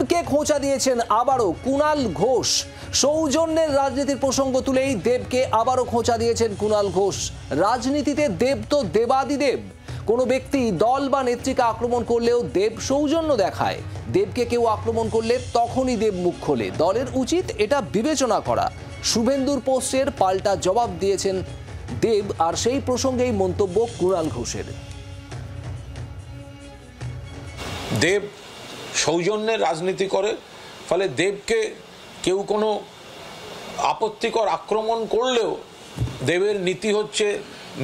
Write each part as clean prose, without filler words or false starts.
দেবকে খোঁচা দিয়েছেন আবারও কুণাল ঘোষ। সৌজন্যের রাজনীতির প্রসঙ্গ তুলেই দেবকে আবারও খোঁচা দিয়েছেন কুণাল ঘোষ। রাজনীতিতে দেব তো দেবাদিদেব। কোনো ব্যক্তি দল বা নেত্রীকে আক্রমণ করলেও দেব সৌজন্য দেখায়। দেবকে কেউ আক্রমণ করলে তখনই দেব মুখ খোলে। দলের উচিত এটা বিবেচনা করা। শুভেন্দুর পোস্টের পাল্টা জবাব দিয়েছেন দেব, আর সেই প্রসঙ্গেই মন্তব্য কুণাল ঘোষের। দেব সৌজন্যের রাজনীতি করে, ফলে দেবকে কেউ কোনো আপত্তিকর আক্রমণ করলেও দেবের নীতি হচ্ছে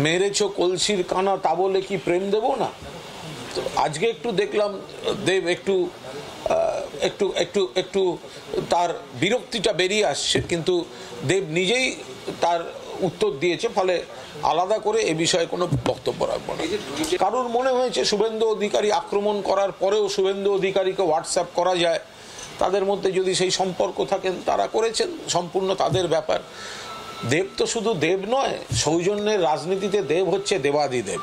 মেরেছ কলসির কানা তা বলে কি প্রেম দেব না। তো আজকে একটু দেখলাম দেব একটু একটু একটু একটু তার বিরক্তিটা বেরিয়ে আসছে, কিন্তু দেব নিজেই তার উত্তর দিয়েছে, ফলে আলাদা করে এ বিষয়ে কোনো বক্তব্য রাখবো না। কারোর মনে হয়েছে শুভেন্দু অধিকারী আক্রমণ করার পরেও শুভেন্দু অধিকারীকে হোয়াটসঅ্যাপ করা যায়, তাদের মধ্যে যদি সেই সম্পর্ক থাকেন তারা করেছেন, সম্পূর্ণ তাদের ব্যাপার। দেব তো শুধু দেব নয়, সৌজন্যের রাজনীতিতে দেব হচ্ছে দেবাদিদেব।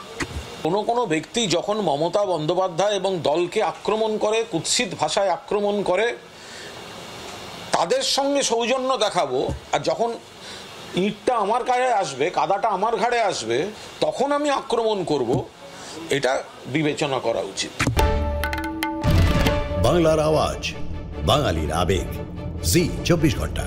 কোনো ব্যক্তি যখন মমতা বন্দ্যোপাধ্যায় এবং দলকে আক্রমণ করে, কুৎসিত ভাষায় আক্রমণ করে, তাদের সঙ্গে সৌজন্য দেখাবো, আর যখন ইটটা আমার গায়ে আসবে, কাদাটা আমার ঘাড়ে আসবে, তখন আমি আক্রমণ করব, এটা বিবেচনা করা উচিত। বাংলার আওয়াজ, বাঙালির আবেগ, জি 24 ঘন্টা।